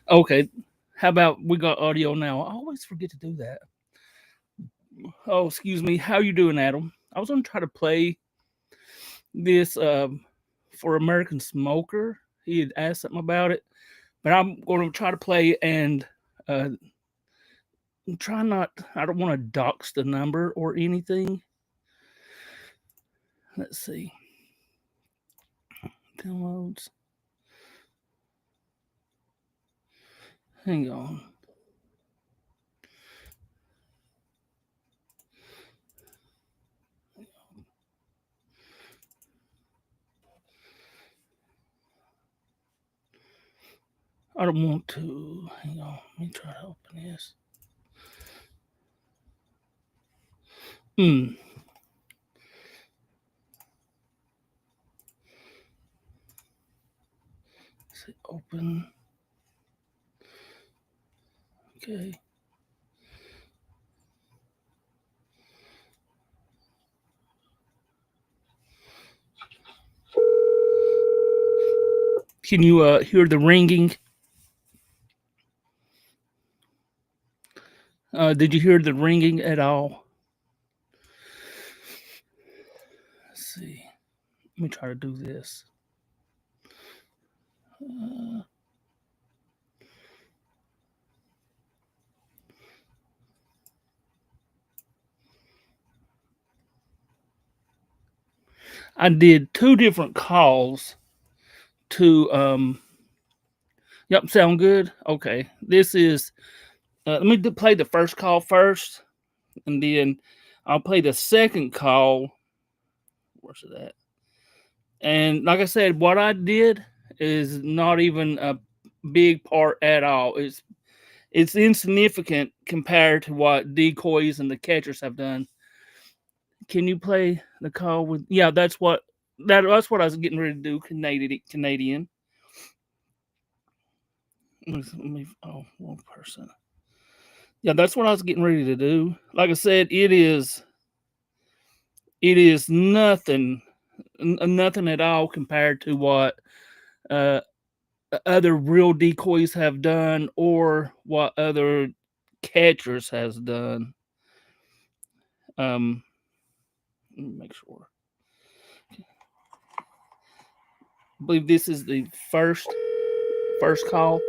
Okay. How about we got audio now? I always forget to do that. Oh, excuse me. How you doing, Adam? I was gonna try to play this for American Smoker. He had asked something about it, but I'm going to try to play and uh, try not. I don't want to dox the number or anything. Let's see. Downloads. Hang on. I don't want to. Hang on. Let me try to open this. Hmm. Say open. Okay. Can you hear the ringing? Did you hear the ringing at all? Let's see. Let me try to do this. Uh, I did two different calls to. Yep, sound good. Okay, this is. Let me play the first call first, and then I'll play the second call. Where's it at? And like I said, what I did is not even a big part at all. It's insignificant compared to what decoys and the catchers have done. Can you play the call with? Yeah, that's what I was getting ready to do. Canadian. Oh, one person. Yeah, that's what I was getting ready to do. Like I said, it is nothing, nothing at all compared to what uh, other real decoys have done or what other catchers has done. Um, Let me make sure. I believe this is the first call.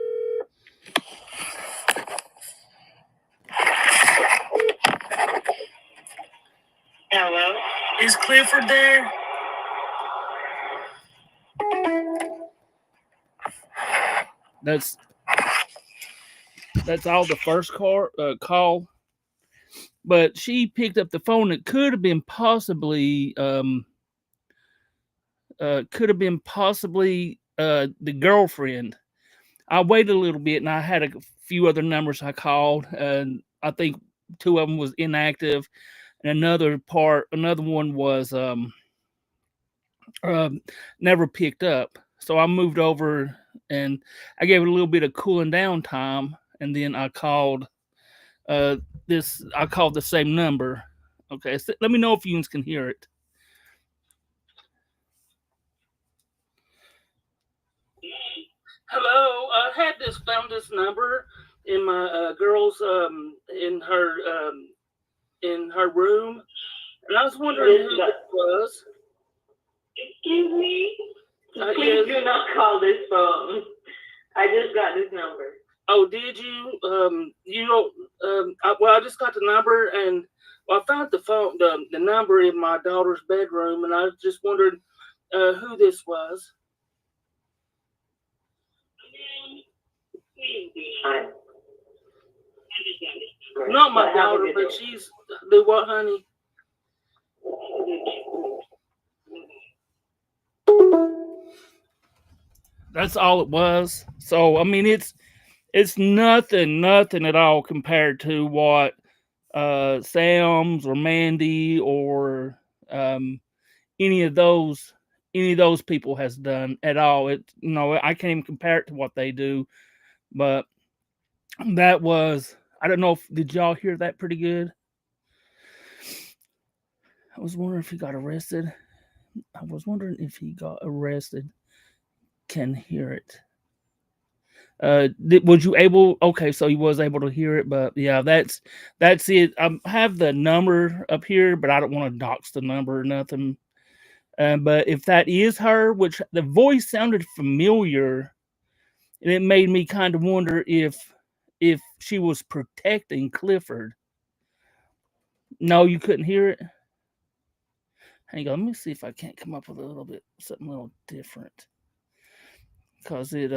Hello? Is Clifford there? That's that's all the first call. But she picked up the phone. It could have been possibly the girlfriend. I waited a little bit, and I had a few other numbers I called, and I think two of them was inactive, and another one was um, never picked up. So I moved over, and I gave it a little bit of cooling down time, and then I called uh, this. I called the same number. Okay, so let me know if you can hear it. Hello, I had this found this number in my girl's in her room, and I was wondering who it was. Excuse me? Please Yes. do not call this phone. I just got this number. Oh, did you? You know, well, I just got the number, and well, I found the number in my daughter's bedroom, and I just wondered who this was. Please do not. Not my daughter, but she's the what, honey? That's all it was. So I mean, it's nothing at all compared to what Sam's or Mandy or um, any of those any of those people has done at all. I can't even compare it to what they do. But that was I don't know if did y'all hear that pretty good. I was wondering if he got arrested. I was wondering if he got arrested. Can hear it. Was you able? Okay, so you was able to hear it, but yeah, that's it. I have the number up here, but I don't want to dox the number or nothing. But if that is her, which the voice sounded familiar, and it made me kind of wonder if she was protecting Clifford. No, you couldn't hear it. Hang on, let me see if I can't come up with a little bit something a little different, cause it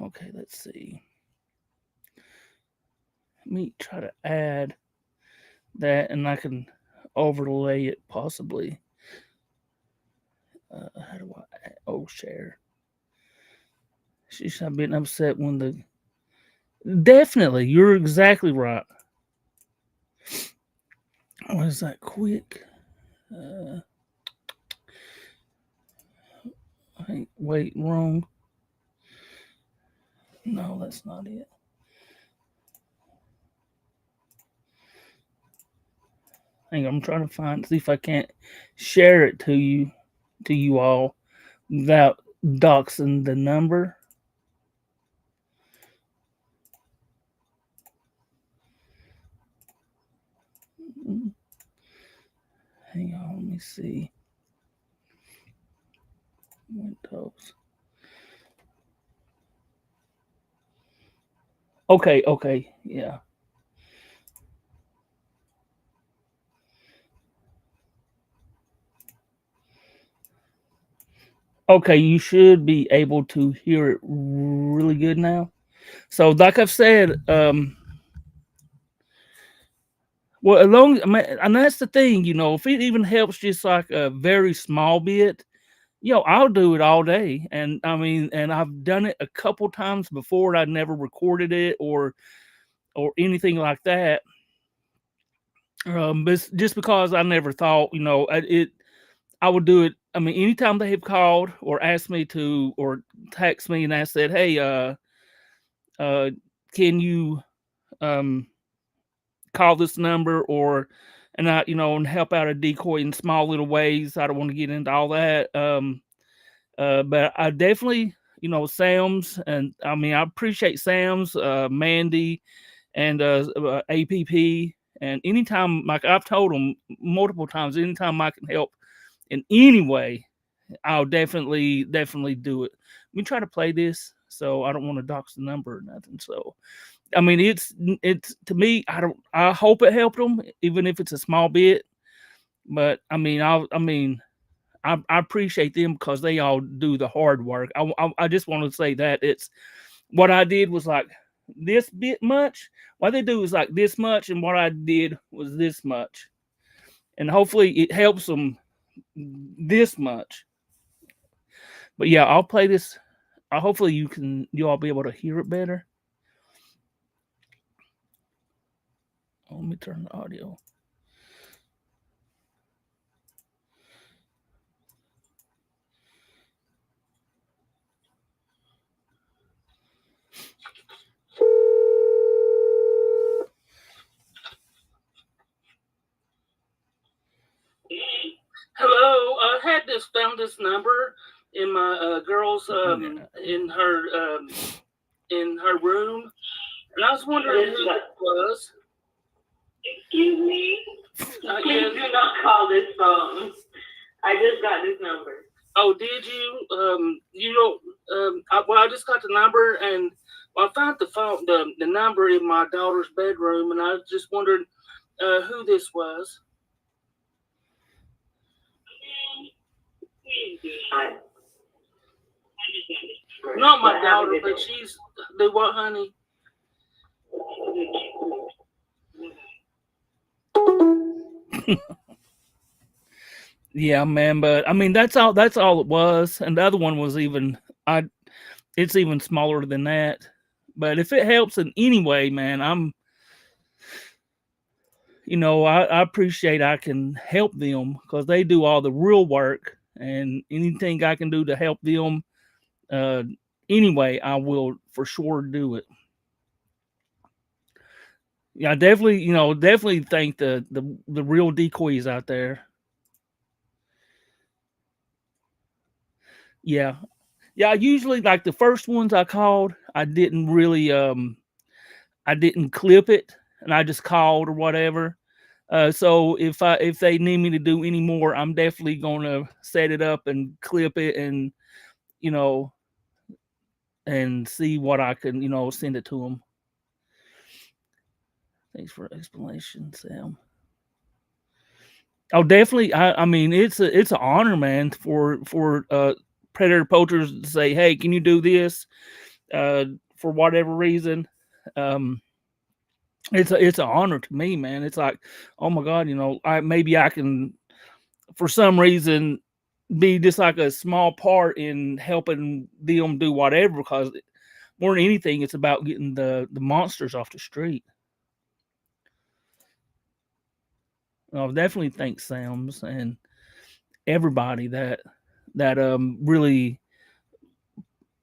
Okay, let's see. Let me try to add that, and I can overlay it possibly. How do I add? Oh, share? She's not been upset when the definitely. You're exactly right. What is that? Quick. Uh, wait, wrong. No, that's not it. Hang on, I'm trying to see if I can't share it to you all, without doxing the number. Hang on, let me see. Windows. Okay, yeah. Okay, you should be able to hear it really good now. So, like I've said, well, along, and that's the thing, if it even helps just like a very small bit, I'll do it all day. And I mean, and I've done it a couple times before. I never recorded it or anything like that. But just because I never thought, I would do it. I mean, anytime they have called or asked me to, or text me and I said, "Hey, uh, can you um call this number?" or and I, and help out a decoy in small little ways. I don't want to get into all that. But I definitely, Sam's, and I mean, I appreciate Sam's, Mandy, and APP. And anytime, like I've told them multiple times, anytime I can help in any way, I'll definitely do it. Let me try to play this, so I don't want to dox the number or nothing. So, I mean, it's to me. I hope it helped them, even if it's a small bit. But I mean, I appreciate them because they all do the hard work. I just want to say that it's what I did was like this bit much. What they do is like this much, and what I did was this much, and hopefully it helps them this much. But yeah, I'll play this. Hopefully you all be able to hear it better. Let me turn the audio. Hello, I had found this number in my girl's in her room, and I was wondering who it was. Excuse me? Please do not call this phone. I just got this number. Oh, did you? I just got the number, and I found the number in my daughter's bedroom, and I just wondered who this was. Not my daughter, but she's the what, honey? Yeah, man, but I mean that's all it was. And the other one was it's even smaller than that. But if it helps in any way, man, I appreciate I can help them because they do all the real work, and anything I can do to help them uh anyway, I will for sure do it. Yeah, I definitely, definitely thank the real decoys out there. Yeah. Yeah, usually like the first ones I called, I didn't really I didn't clip it, and I just called or whatever. So if they need me to do any more, I'm definitely gonna set it up and clip it, and you know, and see what I can, send it to them. Thanks for explanation, Sam. Oh, definitely. I mean, it's an honor, man, for predator poachers to say, hey, can you do this? Uh, for whatever reason, um, it's an honor to me, man. It's like, oh my god, maybe I can, for some reason, be just like a small part in helping them do whatever. Because more than anything, it's about getting the monsters off the street. I'll definitely thank Sam's and everybody that really,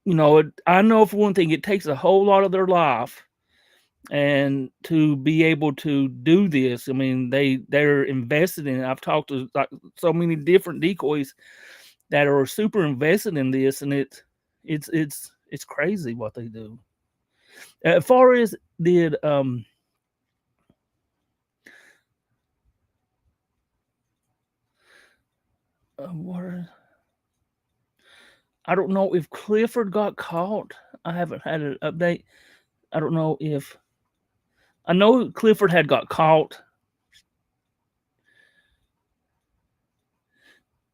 I know for one thing, it takes a whole lot of their life and to be able to do this. I mean, they're invested in it. I've talked to like so many different decoys that are super invested in this, and it's crazy what they do. As far as did what I don't know if Clifford got caught. I haven't had an update. I don't know if I know Clifford had got caught,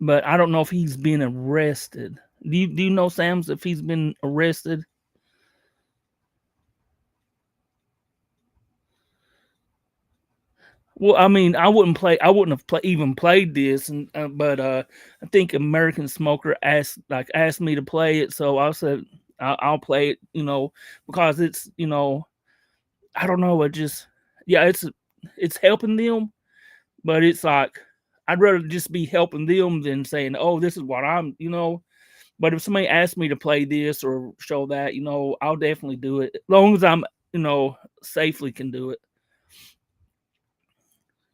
but I don't know if he's been arrested. Do you know, Sam's, if he's been arrested? Well, I mean, I wouldn't have even played this, and but I think American Smoker asked me to play it, so I said I'll play it, because it's, I don't know, it just, yeah, it's helping them, but it's like I'd rather just be helping them than saying, oh, this is what I'm. But if somebody asks me to play this or show that, I'll definitely do it as long as I'm, safely can do it.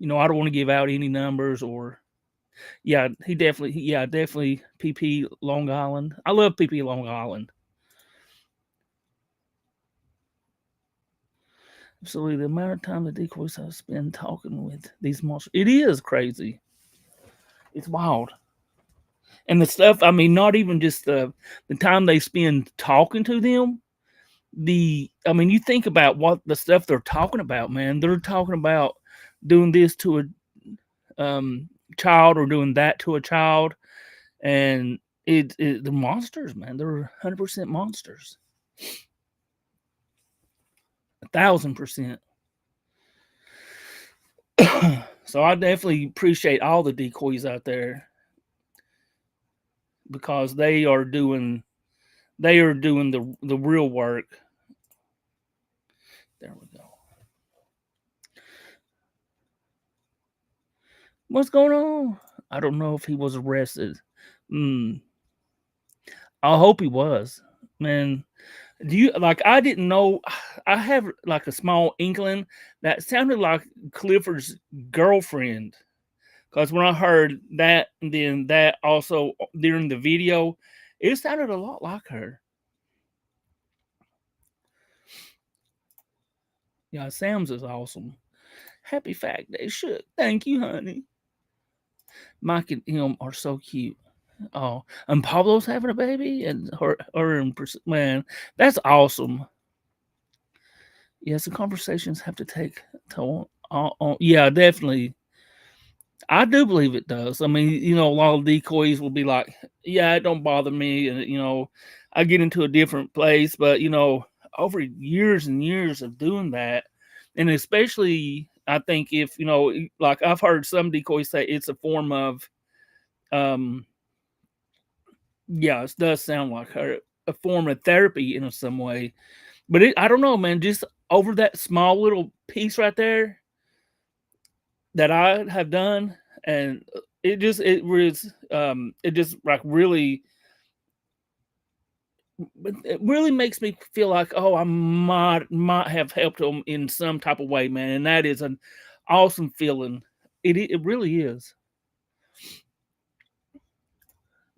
I don't want to give out any numbers or yeah, definitely PP Long Island. I love PP Long Island. Absolutely, the amount of time the decoys have spent talking with these monsters, it is crazy. It's wild. And the stuff, I mean, not even just the time they spend talking to them. I mean, you think about what the stuff they're talking about, man. They're talking about doing this to a child or doing that to a child, and the monsters, man. They're 100% monsters, 1,000%. So I definitely appreciate all the decoys out there because they are doing the real work. There we go. What's going on? I don't know if he was arrested. Mm, I hope he was. Man, do you like? I didn't know. I have like a small inkling that sounded like Clifford's girlfriend. Because when I heard that, and then that also during the video, it sounded a lot like her. Yeah, Sam's is awesome. Happy Fact Day, shook. Thank you, honey. Mike and him are so cute. Oh, and Pablo's having a baby, and her and man, that's awesome. Yes, the conversations have to take to yeah, definitely. I do believe it does. I mean, a lot of decoys will be like, yeah, it don't bother me, and I get into a different place, but over years and years of doing that, and especially I think if like I've heard some decoys say it's a form of um yeah, it does sound like her, a form of therapy in some way. But I don't know, man, just over that small little piece right there that I have done, and it just like really, it really makes me feel like, oh, I might have helped them in some type of way, man, and that is an awesome feeling. It really is.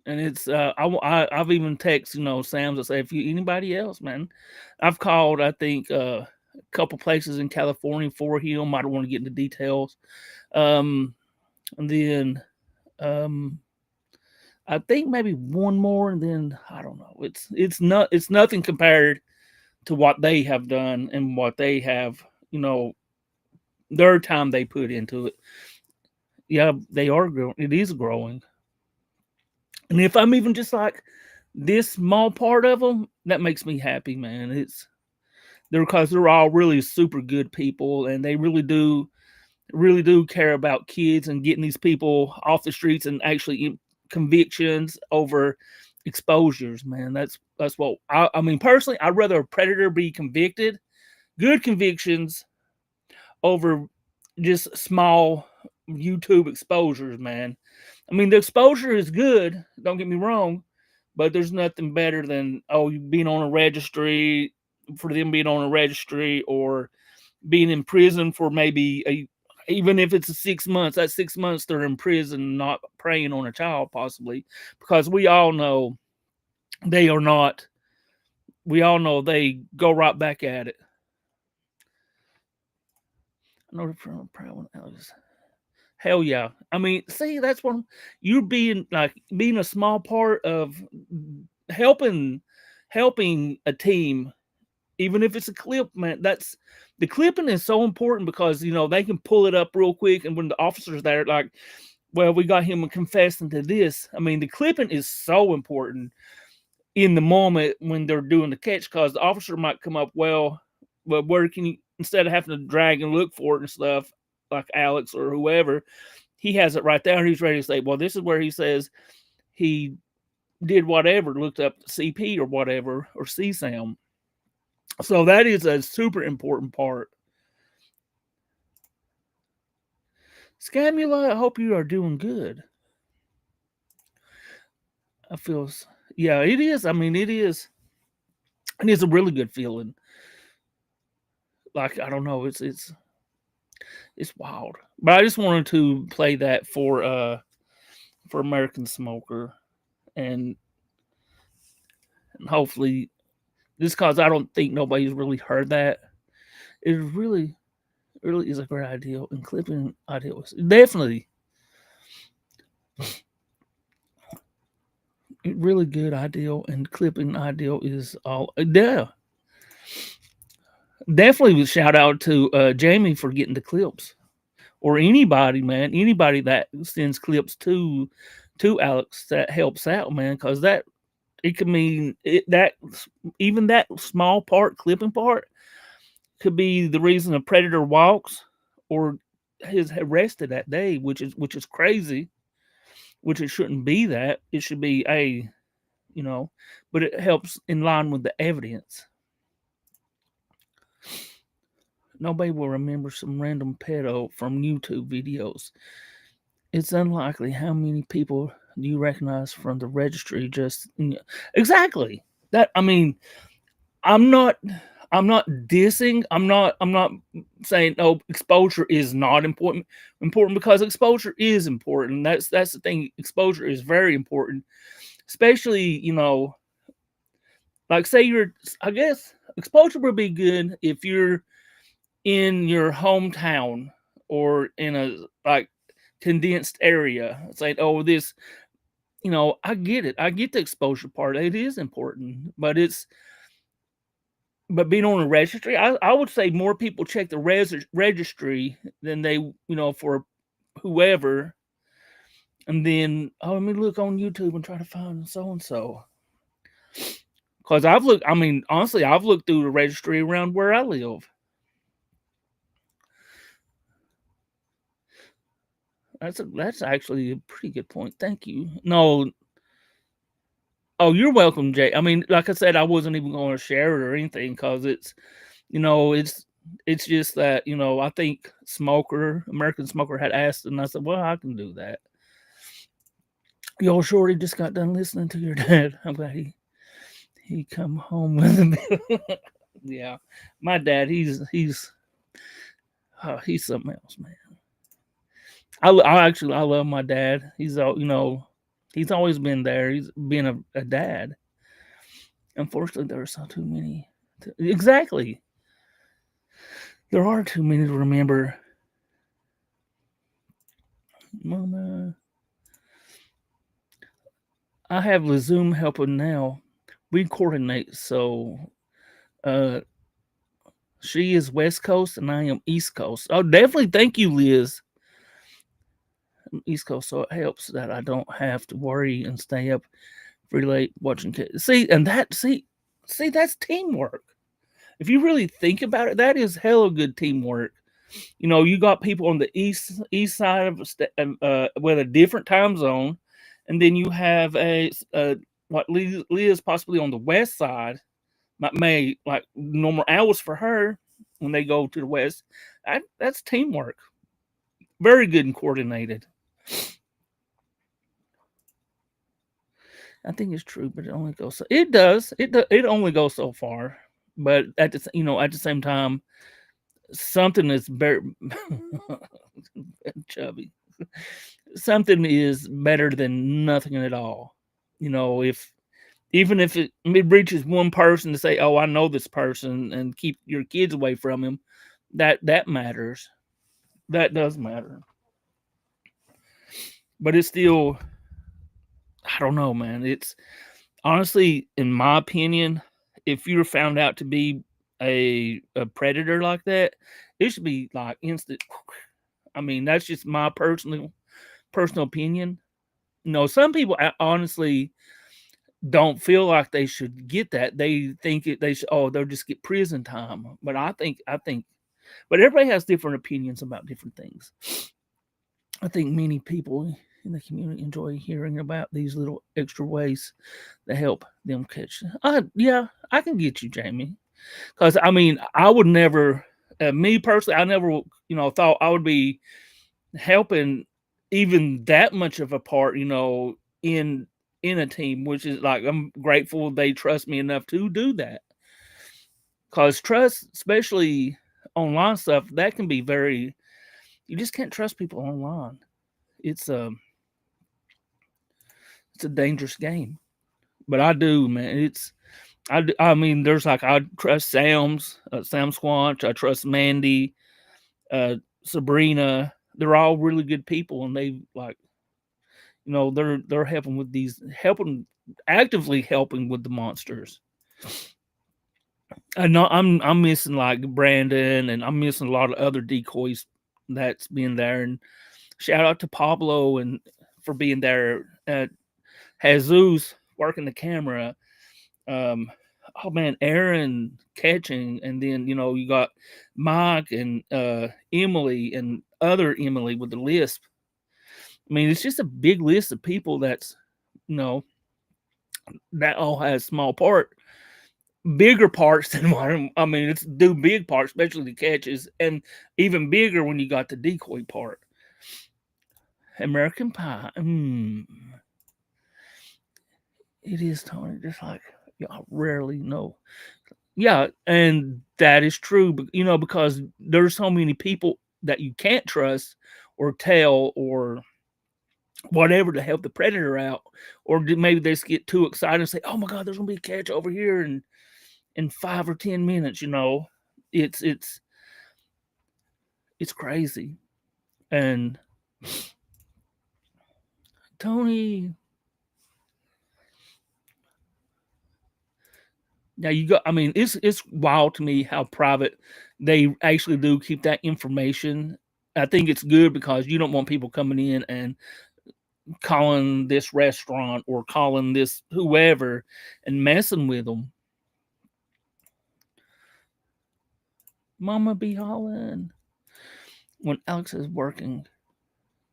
And it's I've even texted Sam's to say if you anybody else, man. I've called I think a couple places in California for him. I don't want to get into details. And then um I think maybe one more, and then I don't know. It's nothing compared to what they have done and what they have, their time they put into it. Yeah, they are growing. It is growing. And if I'm even just like this small part of them, that makes me happy, man. They're because they're all really super good people, and they really do care about kids and getting these people off the streets and actually convictions over exposures, man. That's what I mean personally. I'd rather a predator be convicted, good convictions over just small YouTube exposures, man. I mean, the exposure is good. Don't get me wrong, but there's nothing better than you being on a registry for them being on a registry or being in prison for even if it's 6 months. That 6 months they're in prison, not preying on a child, possibly, because we all know they are not. We all know they go right back at it. I know from proud else. Hell yeah. I mean, see, that's what you're being a small part of helping helping a team, even if it's a clip, man. That's the clipping is so important because they can pull it up real quick, and when the officer's there, like, well, we got him confessing to this. I mean, the clipping is so important in the moment when they're doing the catch, because the officer might come up, well, but where can you, instead of having to drag and look for it and stuff, like Alex or whoever, he has it right there. He's ready to say, well, this is where he says he did whatever, looked up CP or whatever, or CSAM. So that is a super important part. Scamula, I hope you are doing good. I feel, yeah, it is. I mean, it is. And it's a really good feeling. Like, I don't know, it's wild. But I just wanted to play that for American Smoker, and hopefully, just because I don't think nobody's really heard that, it really is a great idea. And clipping idea was definitely a really good idea, and clipping idea is all yeah. Definitely shout out to Jamie for getting the clips, or anybody, man, anybody that sends clips to Alex that helps out, man, because that it could mean that even that small part, clipping part, could be the reason a predator walks or is arrested that day, which is crazy. Which it shouldn't be that. It should be but it helps in line with the evidence. Nobody will remember some random pedo from YouTube videos. It's unlikely. How many people do you recognize from the registry? Exactly that. I mean, I'm not. I'm not dissing. I'm not saying no. Exposure is not important. Important because exposure is important. That's the thing. Exposure is very important, especially like say you're. I guess exposure would be good if you're in your hometown or in a like condensed area. It's like, oh, this, I get it. I get the exposure part. It is important, but being on a registry, I would say more people check the registry than they, for whoever. And then, let me look on YouTube and try to find so and so. Because I mean, honestly, I've looked through the registry around where I live. That's actually a pretty good point. Thank you. No, oh, you're welcome, Jay. I mean, like I said, I wasn't even going to share it or anything because it's just that I think American Smoker had asked, and I said, well, I can do that. Yo, Shorty just got done listening to your dad. I'm glad he come home with him. Yeah, my dad, he's something else, man. I love my dad. He's all He's always been there. He's been a dad. Unfortunately, there are so too many. Exactly. There are too many to remember. Mama, I have the Zoom helping now. We coordinate, so uh, she is West Coast and I am East Coast. Oh, definitely. Thank you, Liz. I'm East Coast, so it helps that I don't have to worry and stay up really late watching kids. See, that's teamwork. If you really think about it, that is hella good teamwork. You know, you got people on the east side of with a different time zone, and then you have a what Leah's possibly on the west side. May like normal hours for her when they go to the west. That's teamwork. Very good and coordinated. I think it's true, but it only goes. It does. It only goes so far. But at the same time, something is very chubby. Something is better than nothing at all. You know, if even if it reaches one person to say, "Oh, I know this person," and keep your kids away from him, that matters. That does matter. But it's still, I don't know, man. It's honestly, in my opinion, if you're found out to be a predator like that, it should be like instant. I mean, that's just my personal opinion. No, some people honestly don't feel like they should get that. They think they should. Oh, they'll just get prison time. But I think, but everybody has different opinions about different things. I think many people in the community enjoy hearing about these little extra ways to help them catch. Yeah, I can get you, Jamie. Because I mean, I would never, me personally, I never, thought I would be helping even that much of a part, in a team, which is like I'm grateful they trust me enough to do that. Because trust, especially online stuff, that can be very. You just can't trust people online. It's a it's a dangerous game. But I do, man. I mean, there's like I trust Sam Squanch. I trust Mandy, Sabrina. They're all really good people, and they like, they're helping actively helping with the monsters. I know I'm missing like Brandon, and I'm missing a lot of other decoys that's been there. And shout out to Pablo and for being there. Jesus working the camera. Oh man, Aaron catching, and then you got Mike and Emily and other Emily with the lisp. I mean, it's just a big list of people that's you know that all has small part, bigger parts than one. I mean, it's do big parts, especially the catches, and even bigger when you got the decoy part. American Pie. It is Tony. Just like y'all rarely know. Yeah, and that is true. But because there's so many people that you can't trust or tell or whatever to help the predator out, or maybe they just get too excited and say, "Oh my God, there's gonna be a catch over here in 5 or 10 minutes." It's it's crazy. And Tony, now you got. I mean, it's wild to me how private they actually do keep that information. I think it's good because you don't want people coming in and calling this restaurant or calling this whoever and messing with them. Mama be hollering when Alex is working,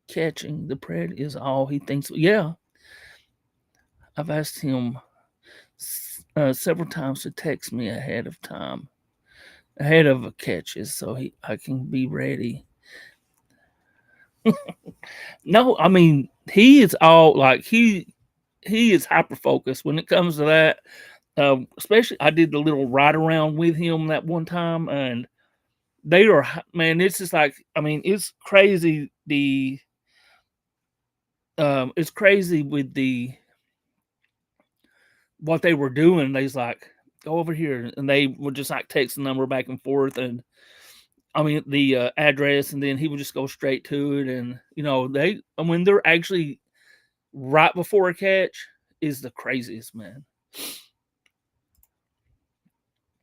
catching the pred is all he thinks. Yeah, I've asked him several times to text me ahead of time, ahead of catches, so I can be ready. No, I mean he is all like he is hyper focused when it comes to that. Especially, I did the little ride around with him that one time, and they are man. It's just like I mean, it's crazy it's crazy with what they were doing. They's like, go over here, and they would just like text the number back and forth, and I mean the address, and then he would just go straight to it. And when they're actually right before a catch is the craziest, man,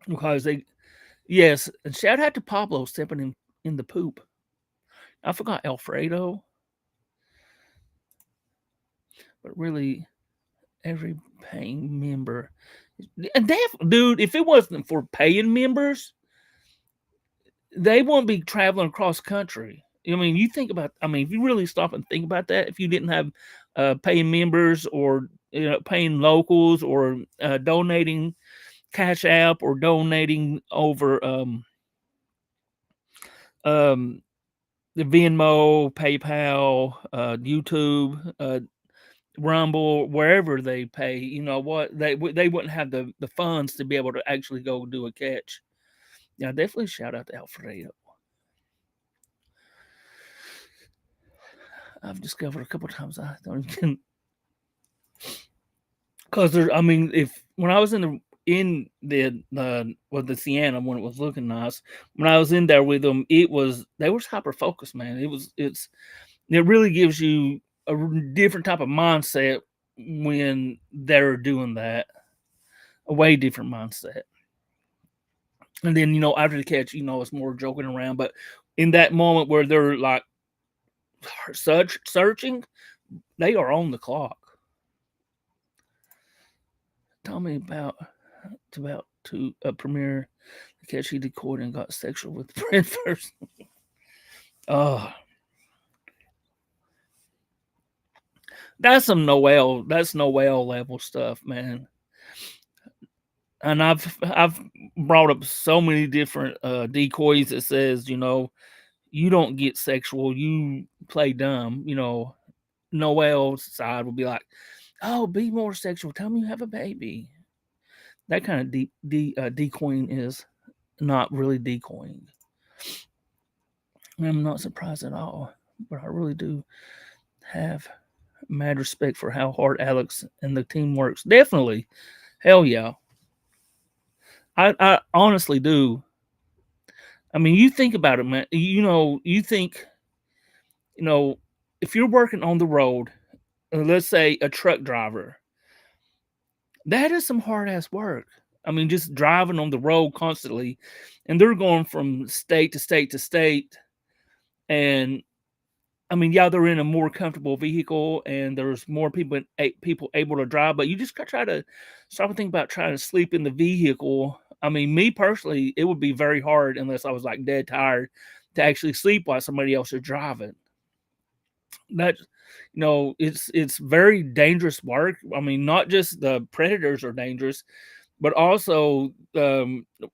because they yes, and shout out to Pablo stepping in the poop. I forgot Alfredo, but really every paying member. And dude, if it wasn't for paying members, they won't be traveling across country. I mean, you think about. I mean, if you really stop and think about that, if you didn't have paying members or paying locals or donating Cash App or donating over um, the Venmo, PayPal, YouTube, Rumble, wherever they pay, you know what, they wouldn't have the funds to be able to actually go do a catch. Yeah, definitely shout out to Alfredo. I've discovered a couple times I don't even because there. I mean, if when I was in the Sienna when it was looking nice, when I was in there with them, they were hyper focused, man. It really gives you a different type of mindset when they're doing that, a way different mindset. And then after the catch, it's more joking around. But in that moment where they're like searching, they are on the clock. Tell me about to a premiere the catch he decoded and got sexual with the friend first. Oh, that's some Noel. That's Noel level stuff, man. And I've brought up so many different decoys that says, you don't get sexual, you play dumb. Noel's side will be like, oh, be more sexual. Tell me you have a baby. That kind of decoying is not really decoying. I'm not surprised at all, but I really do have mad respect for how hard Alex and the team works. Definitely, hell yeah. I honestly do. I mean, you think about it, man. You think, you know, if you're working on the road, let's say a truck driver, that is some hard ass work. I mean, just driving on the road constantly, and they're going from state to state to state. And I mean, yeah, they're in a more comfortable vehicle, and there's more people able to drive. But you just gotta try to stop and think about trying to sleep in the vehicle. I mean, me personally, it would be very hard unless I was like dead tired to actually sleep while somebody else is driving. That it's very dangerous work. I mean, not just the predators are dangerous, but also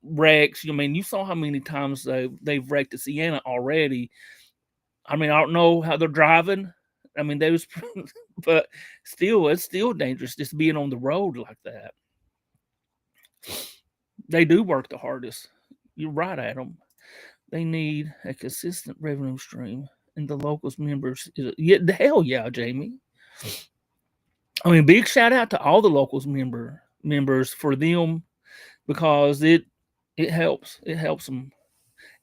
wrecks. I mean, you saw how many times they've wrecked the Sienna already. I mean, I don't know how they're driving. I mean, those, but still, it's still dangerous just being on the road like that. They do work the hardest. You're right, Adam. They need a consistent revenue stream, and the locals members. Yeah, the hell yeah, Jamie. I mean, big shout out to all the locals members for them because it helps. It helps them.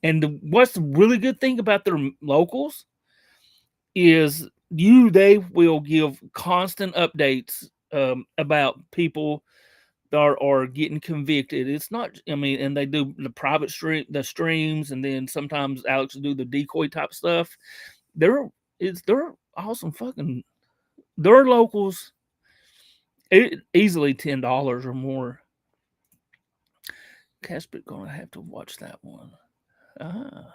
And what's the really good thing about their locals is they will give constant updates about people that are getting convicted. It's not, I mean, and they do the the streams, and then sometimes Alex will do the decoy type stuff. They're awesome fucking. They're locals. Easily $10 or more. Casper gonna have to watch that one. Ah.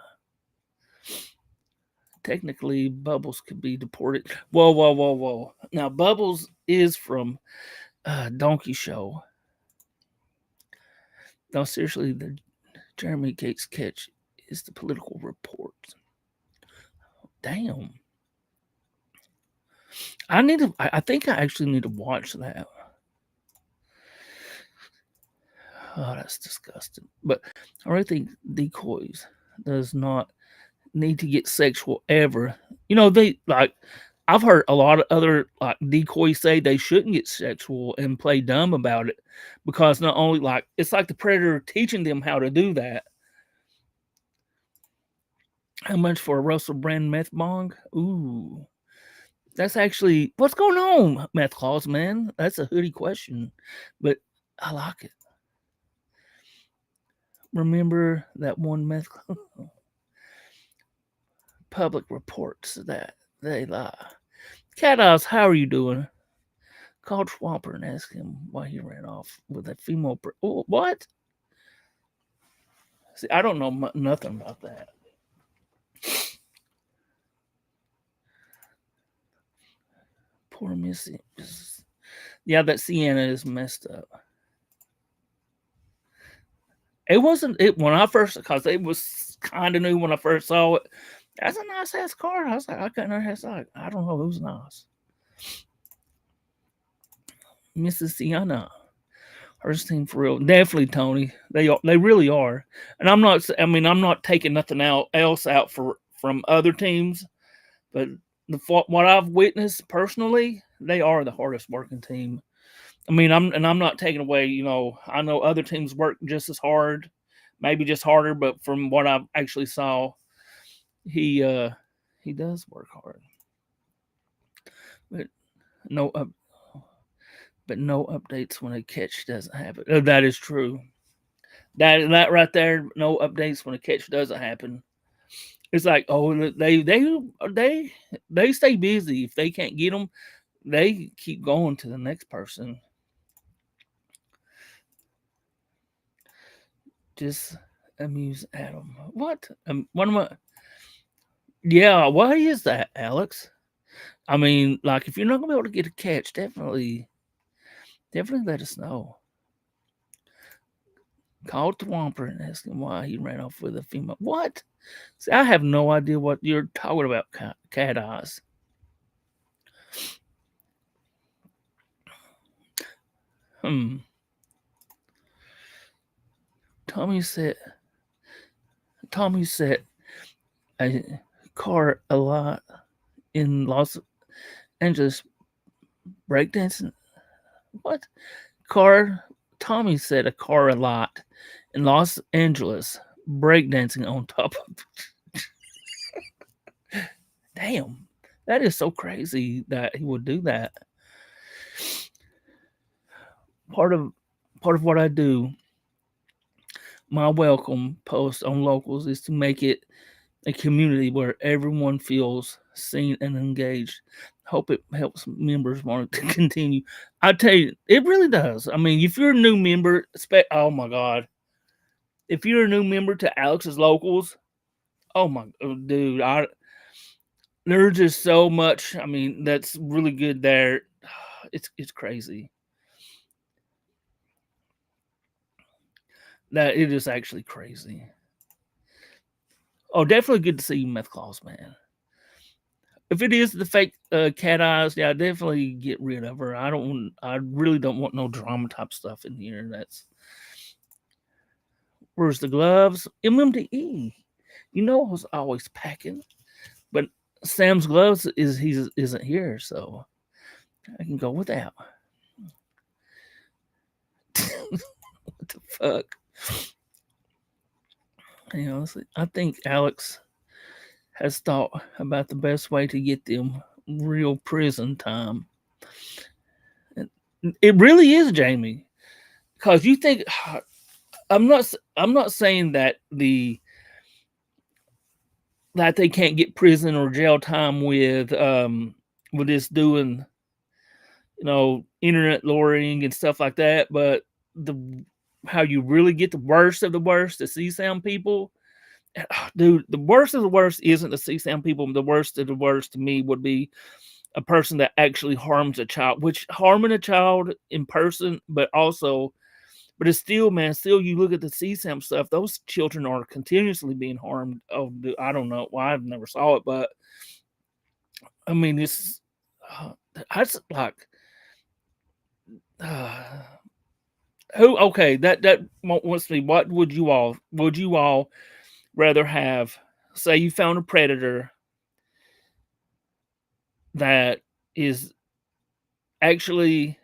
Technically, Bubbles could be deported. Whoa, whoa, whoa, whoa. Now, Bubbles is from Donkey Show. No, seriously, the Jeremy Gates catch is the political report. Damn. I think I actually need to watch that. Oh, that's disgusting. But I really think decoys does not need to get sexual ever. They like I've heard a lot of other like decoys say they shouldn't get sexual and play dumb about it because not only like it's like the predator teaching them how to do that. How much for a Russell Brand meth bong? Ooh, that's actually what's going on, meth claws, man. That's a hoodie question, but I like it. Remember that one meth public reports that they lie. Cat Eyes, how are you doing? Called Swamper and asked him why he ran off with a female. Oh, what? See, I don't know nothing about that. Poor Missy. Yeah, that Sienna is messed up. It wasn't it when I first because it was kind of new when I first saw it. That's a nice ass car. I was like, I couldn't understand. I don't know. It was nice. Mrs. Sienna. Her team for real, definitely Tony. They really are, and I'm not. I mean, I'm not taking nothing else out from other teams, but what I've witnessed personally, they are the hardest working team. I mean, I'm not taking away. You know, I know other teams work just as hard, maybe just harder, but from what I actually saw, he does work hard, but no up, but no updates when a catch doesn't happen. Oh, that is true. That right there, no updates when a catch doesn't happen. It's like, oh, they stay busy. If they can't get them, they keep going to the next person. Just amuse Adam. What? What am I? Yeah, why is that, Alex? I mean, like, if you're not gonna be able to get a catch, definitely let us know. Call Thwomper and ask him why he ran off with a female. What? See, I have no idea what you're talking about, Cat Eyes. Tommy said a car a lot in Los Angeles breakdancing. What? Car Tommy said a car a lot in Los Angeles breakdancing on top of Damn. That is so crazy that he would do that. Part of what I do, my welcome post on locals is to make it a community where everyone feels seen and engaged. Hope it helps members want to continue. I tell you, it really does. I mean, if you're a new member, oh my god, if you're a new member to Alex's Locals, oh my dude, there's just so much. I mean, that's really good there. It's crazy. That it is actually crazy. Oh, definitely good to see you, Meth Claus, man. If it is the fake cat eyes, yeah, definitely get rid of her. I really don't want no drama type stuff in here. That's where's the gloves? MMDE. You know I was always packing, but Sam's gloves isn't here, so I can go without. What the fuck? You know, I think Alex has thought about the best way to get them real prison time. It really is, Jamie, because you think I'm not saying that that they can't get prison or jail time with this doing, you know, internet luring and stuff like that, but how you really get the worst of the worst, the C-Sound people. Dude, the worst of the worst isn't the C-Sound people. The worst of the worst to me would be a person that actually harms a child, which harming a child in person, but it's still, man, still you look at the CSAM stuff, those children are continuously being harmed. Oh, I don't know why, I've never saw it, but I mean, it's, that's like, okay, that wants me, what would you all rather have? Say you found a predator that is actually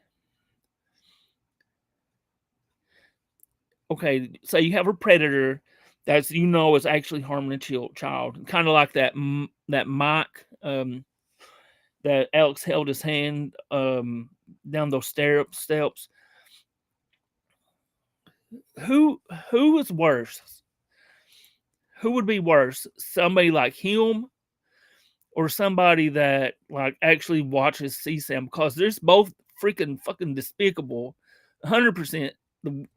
okay. So you have a predator that's is actually harming a child, kind of like that Mike that Alex held his hand down those steps. Who who is worse? Who would be worse? Somebody like him or somebody that like actually watches CSAM? Because there's both freaking fucking despicable, 100%.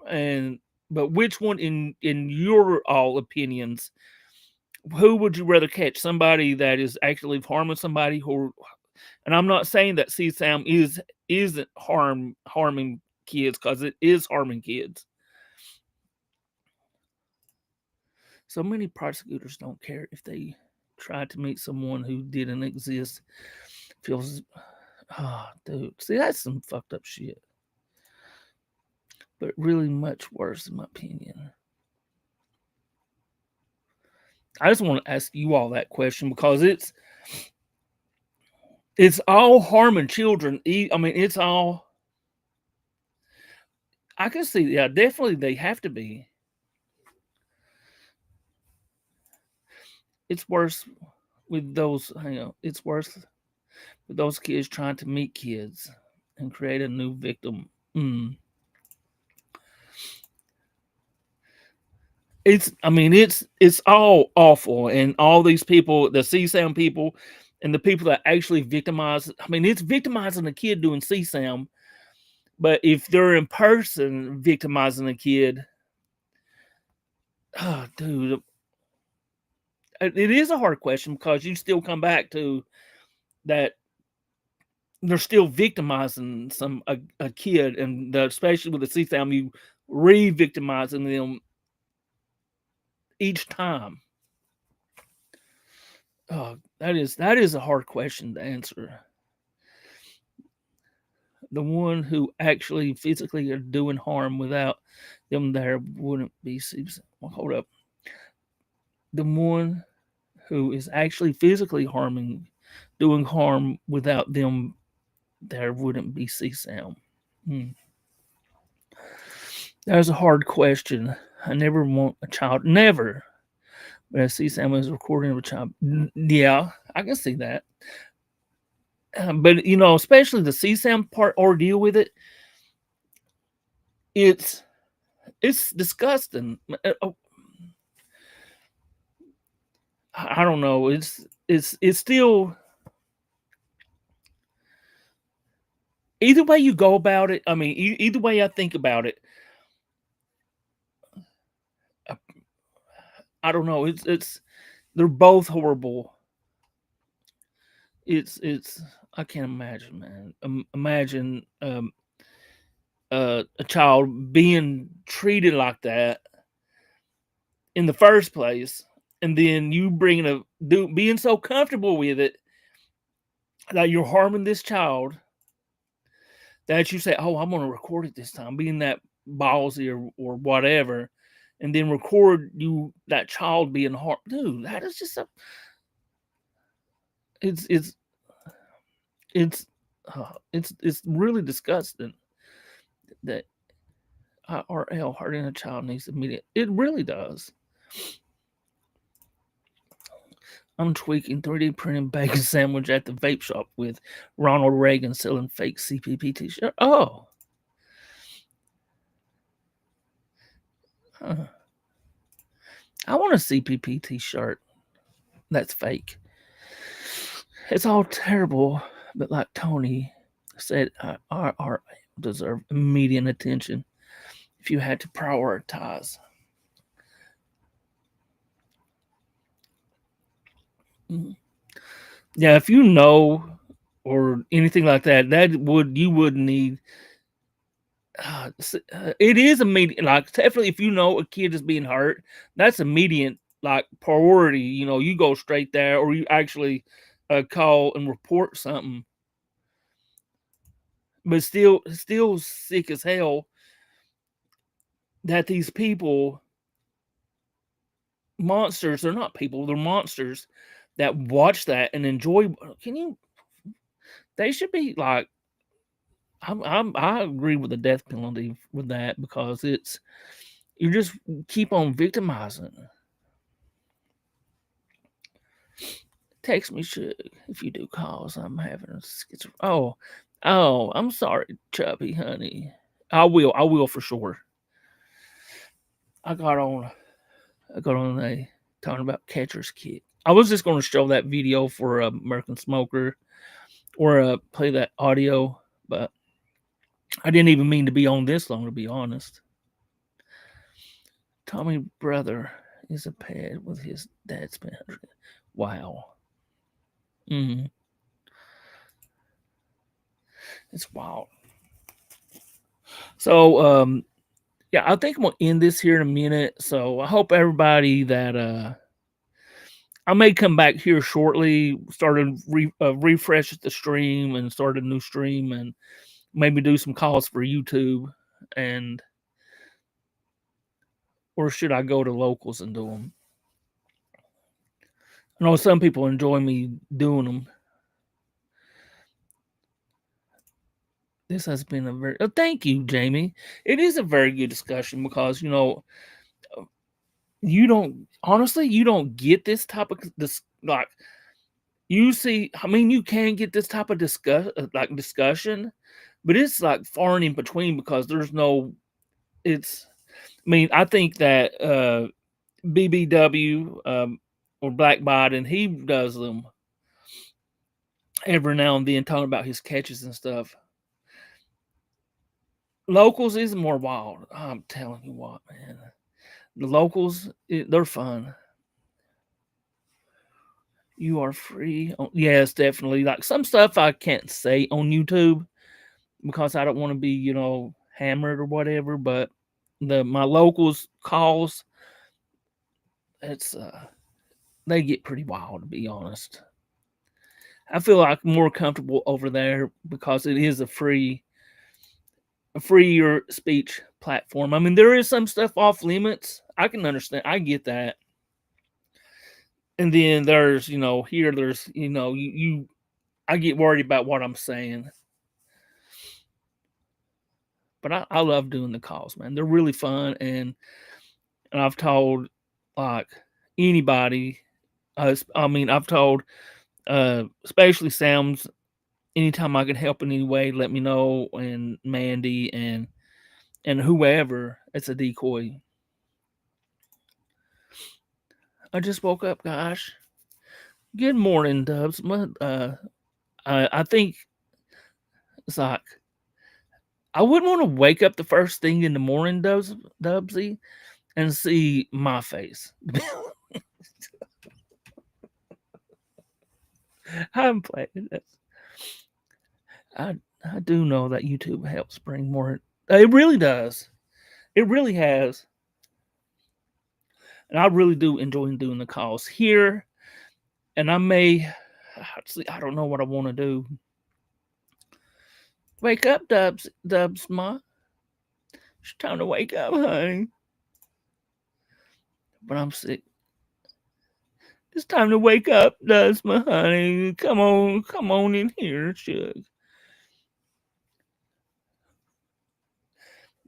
And but which one in your all opinions? Who would you rather catch? Somebody that is actually harming somebody, who? And I'm not saying that CSAM isn't harming kids, because it is harming kids. So many prosecutors don't care if they try to meet someone who didn't exist. Feels, oh, dude, see, that's some fucked up shit. But really much worse, in my opinion. I just want to ask you all that question, because it's all harming children. I mean, it's all. I can see, yeah, definitely they have to be. It's worse with those, it's worse with those kids trying to meet kids and create a new victim. It's all awful, and all these people, the CSAM people, and the people that actually victimize. I mean, it's victimizing a kid doing CSAM, but if they're in person victimizing a kid, oh, dude, it is a hard question, because you still come back to that they're still victimizing a kid, and especially with the CSAM, you re-victimizing them each time. Oh, that is a hard question to answer. The one who actually physically are doing harm without them there wouldn't be. Well, hold up. The one who is actually physically doing harm without them there wouldn't be CSAM. That was a hard question. I never want a child. Never. But I CSAM is recording of a child. Yeah, I can see that. But especially the CSAM part ordeal with it, it's disgusting. I don't know. It's still, either way you go about it. I mean, either way I think about it, I don't know. It's they're both horrible. It's I can't imagine, man. Imagine a child being treated like that in the first place, and then you being so comfortable with it that you're harming this child, that you say, "Oh, I'm going to record it this time," being that ballsy or whatever, and then record that child being harmed. Dude, that is just it's it's really disgusting that IRL, hurting a child, needs immediate. It really does. I'm tweaking 3D printing bacon sandwich at the vape shop with Ronald Reagan selling fake CPP t-shirt. Oh. Huh. I want a CPP t-shirt that's fake. It's all terrible, but like Tony said, our art deserve immediate attention if you had to prioritize. Yeah, if you know or anything like that, you would need. It is immediate, like definitely. If you know a kid is being hurt, that's immediate, like priority. You go straight there, or you actually call and report something. But still sick as hell that these people, monsters, they're not people, they're monsters that watch that and enjoy. Can you? They should be like I agree with the death penalty with that because it's you just keep on victimizing. Text me, Suge, if you do calls. I'm having a schizophrenia. Oh, I'm sorry, Chubby, honey. I will for sure. I got on a talking about catcher's kick. I was just going to show that video for American Smoker or play that audio, but I didn't even mean to be on this long, to be honest. Tommy brother is a pet with his dad's pen. Wow. It's wild. So, yeah, I think I'm gonna end this here in a minute. So I hope everybody that I may come back here shortly, refresh the stream and start a new stream and maybe do some calls for YouTube and or should I go to locals and do them? I know some people enjoy me doing them. This has been a very thank you, Jamie. It is a very good discussion because you don't get this type of this like you see. I mean, you can get this type of discussion, but it's like far and in between because there's no. It's. I mean, I think that BBW or Black Biden he does them every now and then talking about his catches and stuff. Locals is more wild. I'm telling you what, man. The locals, they're fun. You are free. Yes, definitely. Like some stuff I can't say on YouTube because I don't want to be, hammered or whatever. But my locals calls, it's they get pretty wild to be honest. I feel like more comfortable over there because it is a freer speech platform. I mean, there is some stuff off limits. I can understand. I get that. And then there's, here there's, I get worried about what I'm saying. But I love doing the calls, man. They're really fun, and I've told like anybody. I've told especially Sam's. Anytime I can help in any way, let me know. And Mandy and whoever, it's a decoy. I just woke up, gosh. Good morning, Dubs. I think it's like I wouldn't want to wake up the first thing in the morning, Dubsy, and see my face. I'm playing this. I do know that YouTube helps bring more. It really does. It really has. And I really do enjoy doing the calls here. And I may, I don't know what I want to do. Wake up, Dubs, ma. It's time to wake up, honey. But I'm sick. It's time to wake up, Dubs, my honey. Come on in here, Suge.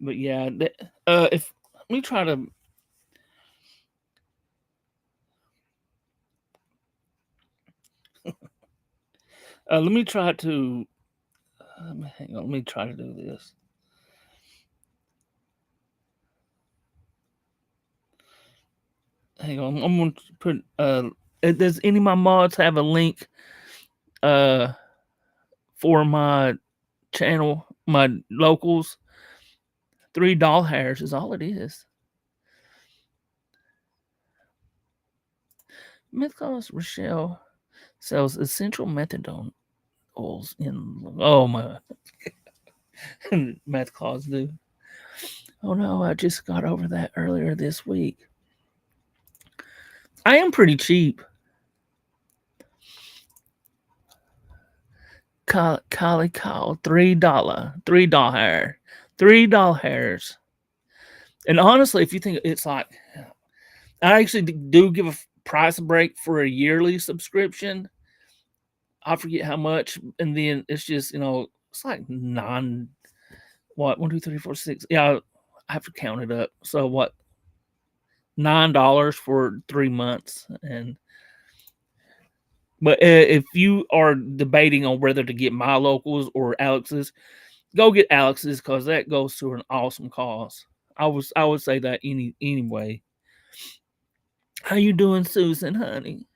But yeah, if let me try to. Let me try to. Hang on. Let me try to do this. Hang on. I'm going to put. Does any of my mods have a link? For my channel, my locals. $3 hairs is all it is. Mythos Rochelle sells essential methadone oils in. Oh my. Meth claws do. Oh no, I just got over that earlier this week. I am pretty cheap. Collie call $3 hair. $3 hairs. And honestly, if you think it's like I actually do give a price break for a yearly subscription. I forget how much, and then it's just it's like one, two, three, four, six. Yeah, I have to count it up. So what, $9 for 3 months, but if you are debating on whether to get my locals or Alex's, go get Alex's because that goes to an awesome cause. I would say that anyway. How you doing, Susan, honey?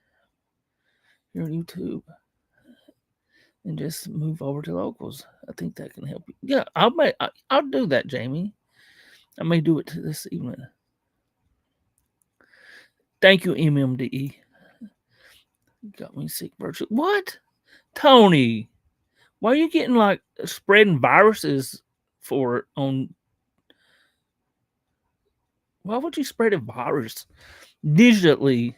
You're on YouTube, and just move over to locals. I think that can help you. Yeah, I'll do that, Jamie. I may do it this evening. Thank you, MMDE. Got me sick virtually. What, Tony? Why are you getting like spreading viruses for on? Why would you spread a virus digitally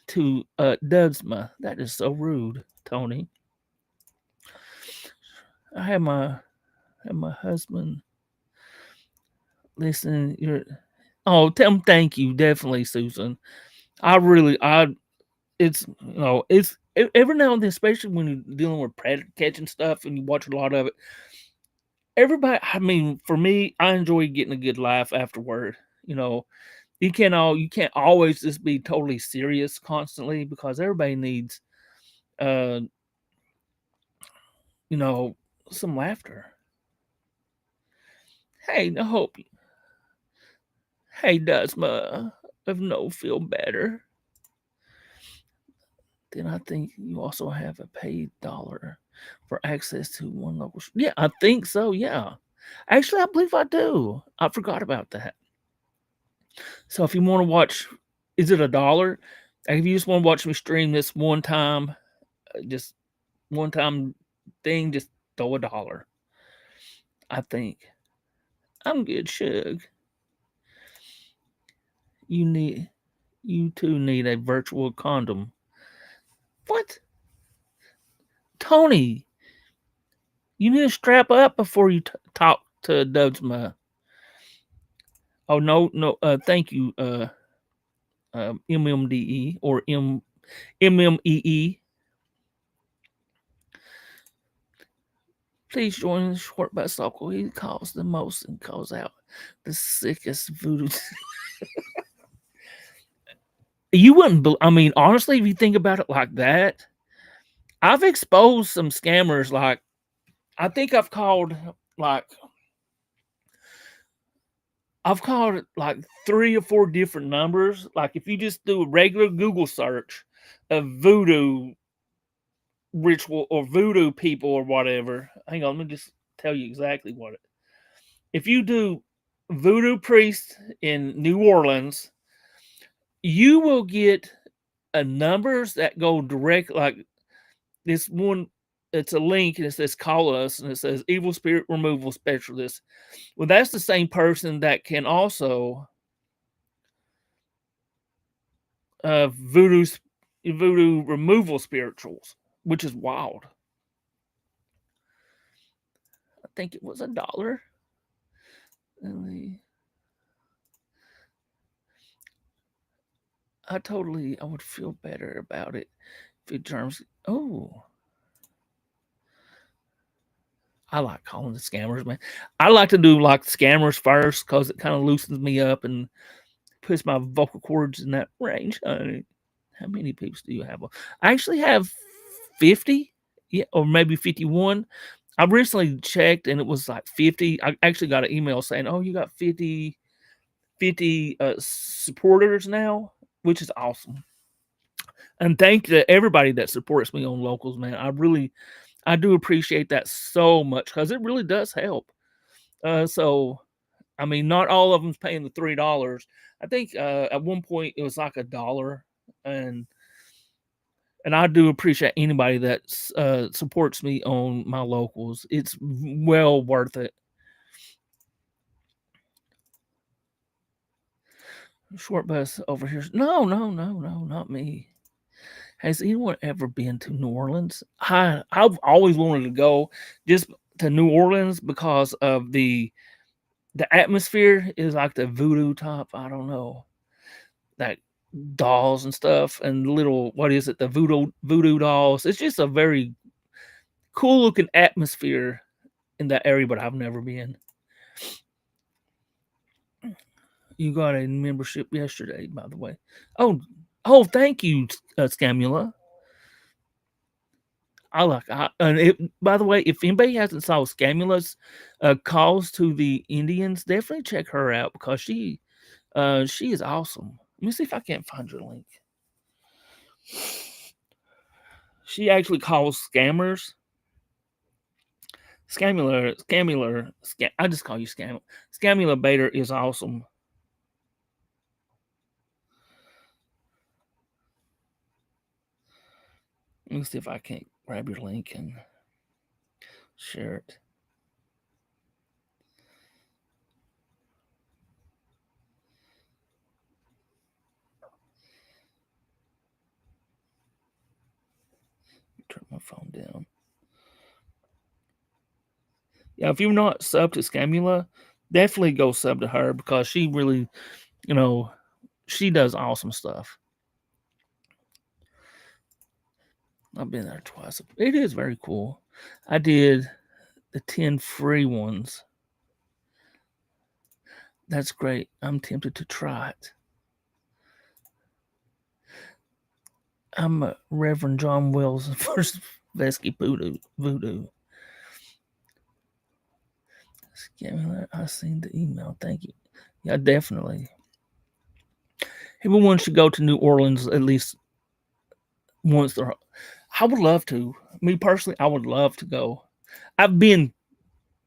to Dudsma? That is so rude, Tony. I have my husband listening. Tell him thank you, definitely, Susan. It's every now and then, especially when you're dealing with predator catching stuff and you watch a lot of it. Everybody, I mean, for me, I enjoy getting a good laugh afterward. You can't always just be totally serious constantly because everybody needs uh some laughter. Hey, I hope. Hey, Dusma, if no feel better, then I think you also have a paid dollar for access to one local. Yeah, I think so. Yeah, actually, I believe I do. I forgot about that. So if you want to watch, is it $1? If you just want to watch me stream this one time, just one time thing, just throw $1. I think I'm good, Shug. You two need a virtual condom. What, Tony? You need to strap up before you talk to Dudsma. Oh no! Thank you, MMDE or MMEE. Please join the short bus local. He calls the most and calls out the sickest voodoo. You wouldn't. I mean, honestly, if you think about it like that, I've exposed some scammers. Like, I think I've called like 3 or 4 different numbers. Like, if you just do a regular Google search of voodoo ritual or voodoo people or whatever. Hang on, let me just tell you exactly what it. If you do voodoo priest in New Orleans, you will get numbers that go direct, like this one. It's a link and it says call us and it says evil spirit removal specialist. Well, that's the same person that can also voodoo removal spirituals, which is wild. I think it was $1. I would feel better about it if it germs. Oh, I like calling the scammers, man. I like to do like scammers first because it kind of loosens me up and puts my vocal cords in that range. How many peeps do you have? I actually have 50, yeah, or maybe 51. I recently checked and it was like 50. I actually got an email saying, "Oh, you got 50 supporters now," which is awesome. And thank you to everybody that supports me on locals, man. I do appreciate that so much because it really does help. So I mean, not all of them's paying the $3. I think at one point it was like $1, and I do appreciate anybody that supports me on my locals. It's well worth it. Short bus over here. No, not me. Has anyone ever been to New Orleans? I've always wanted to go just to New Orleans because of the atmosphere is like the voodoo top. I don't know. That dolls and stuff, and little, what is it, the voodoo dolls. It's just a very cool looking atmosphere in that area, but I've never been. You got a membership yesterday, by the way. Oh, thank you, Scamula. And by the way, if anybody hasn't saw Scamula's calls to the Indians, definitely check her out because she is awesome. Let me see if I can't find your link. She actually calls scammers. I just call you Scamula Bader is awesome. Let me see if I can't grab your link and share it. Turn my phone down. Yeah, if you're not sub to Scamula, definitely go sub to her because she really, she does awesome stuff. I've been there twice. It is very cool. I did the 10 free ones. That's great. I'm tempted to try it. I'm Reverend John Wells, first Vesky Voodoo. Scamula, I seen the email. Thank you. Yeah, definitely. Everyone should go to New Orleans at least once. I would love to. Me personally, I would love to go. I've been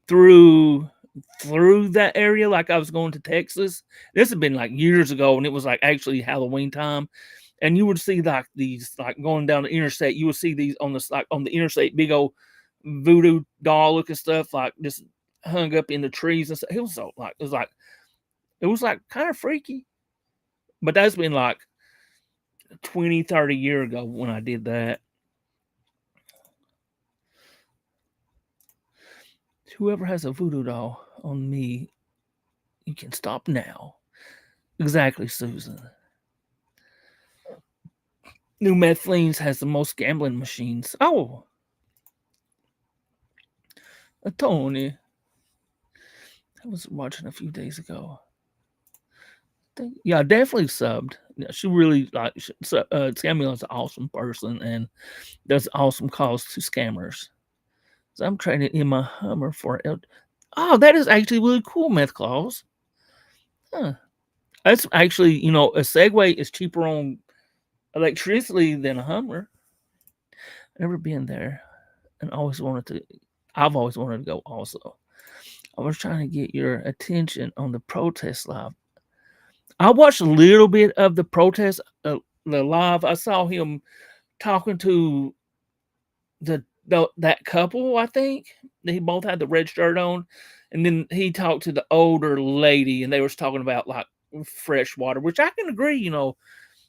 through that area, like I was going to Texas. This had been like years ago, and it was like actually Halloween time. And you would see like these, like going down the interstate, you would see these on the interstate, big old voodoo doll looking stuff, like just hung up in the trees and stuff. It was like kind of freaky. But that's been like 20, 30 years ago when I did that. Whoever has a voodoo doll on me, you can stop now. Exactly, Susan. New Methlines has the most gambling machines. Oh, Tony. I was watching a few days ago. Yeah, definitely subbed. Yeah, she really Samuel's an awesome person and does awesome calls to scammers. So I'm trading in my Hummer for Oh, that is actually really cool, Meth Claus. Huh. That's actually, a Segway is cheaper on electricity than a Hummer. Never been there, and I've always wanted to go. Also, I was trying to get your attention on the protest live. I watched a little bit of the protest, the live. I saw him talking to that couple. I think they both had the red shirt on, and then he talked to the older lady, and they was talking about like fresh water, which I can agree.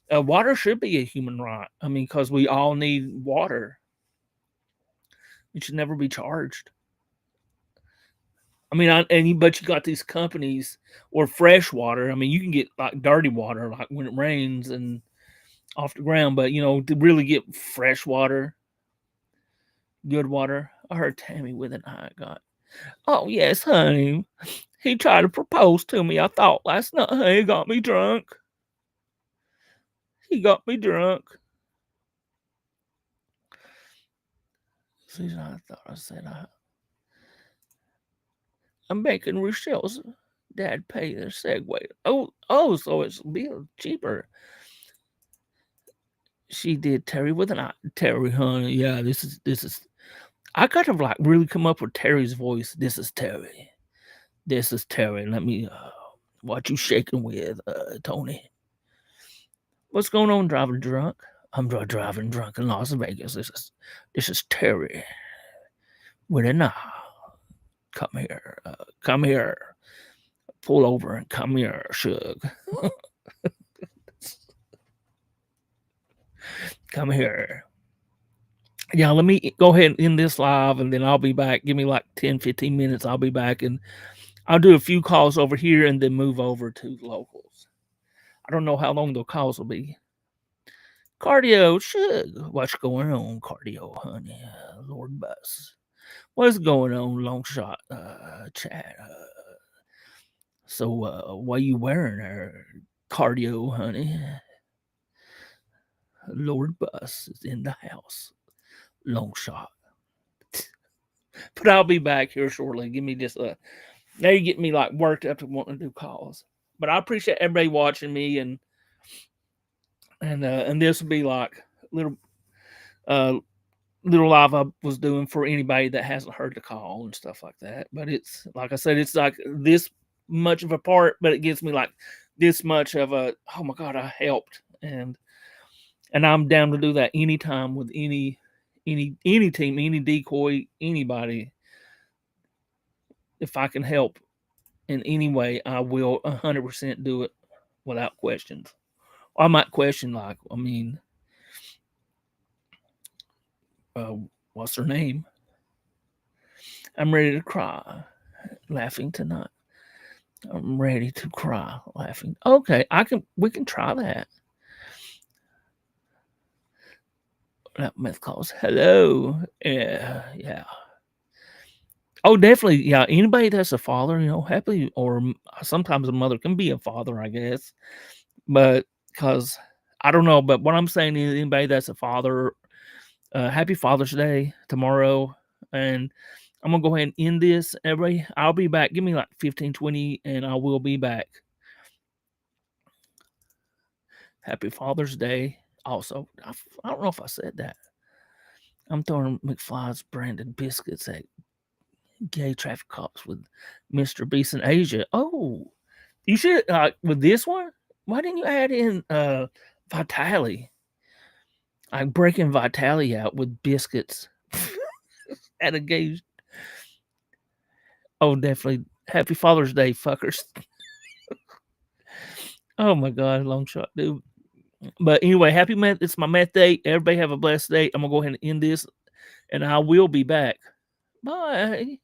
Water should be a human right. I mean, because we all need water. It should never be charged. I mean, but you got these companies or fresh water. I mean, you can get like dirty water, like when it rains and off the ground. But to really get fresh water, good water. I heard Tammy with an eye got. Oh yes, honey. He tried to propose to me. I thought last night. He got me drunk. He got me drunk. See, I thought I said I'm making Rochelle's dad pay their Segway. Oh, so it's a bit cheaper. She did Terry with an eye. Terry, honey. Yeah, this is. I gotta like really come up with Terry's voice. This is Terry. This is Terry. Let me. What you shaking with, Tony? What's going on, driving drunk? I'm driving drunk in Las Vegas. This is Terry. With an eye. Come here. Come here. Pull over and come here, Shug. Come here. Yeah, let me go ahead and end this live and then I'll be back. Give me like 10, 15 minutes. I'll be back and I'll do a few calls over here and then move over to locals. I don't know how long the calls will be. Cardio, shug. What's going on, cardio, honey? Lord Bus. What's going on, long shot chat? So, what you wearing there, cardio, honey? Lord Bus is in the house. Long shot. But I'll be back here shortly. Give me just a. Now you get me like worked up to wanting to do calls. But I appreciate everybody watching me, and this will be like little little live I was doing for anybody that hasn't heard the call and stuff like that. But it's like I said, it's like this much of a part, but it gives me like this much of a, oh my God, I helped, and I'm down to do that anytime with any team, any decoy, anybody. If I can help in any way, I will 100% do it without questions. Or I might question, like, I mean, what's her name? I'm ready to cry, laughing tonight. I'm ready to cry, laughing. Okay, we can try that. That myth calls. Hello. Yeah. Oh, definitely. Yeah. Anybody that's a father, happily, or sometimes a mother can be a father, I guess. But because I don't know, but what I'm saying is anybody that's a father, happy Father's Day tomorrow. And I'm going to go ahead and end this. Everybody, I'll be back. Give me like 15, 20, and I will be back. Happy Father's Day. Also, I don't know if I said that. I'm throwing McFly's branded biscuits at gay traffic cops with Mr. Beast in Asia. Oh, you should, with this one, why didn't you add in Vitali? I'm breaking Vitali out with biscuits at a gay. Oh, definitely. Happy Father's Day, fuckers. Oh my God, long shot, dude. But anyway, happy meth. It's my meth day. Everybody have a blessed day. I'm gonna go ahead and end this, and I will be back. Bye.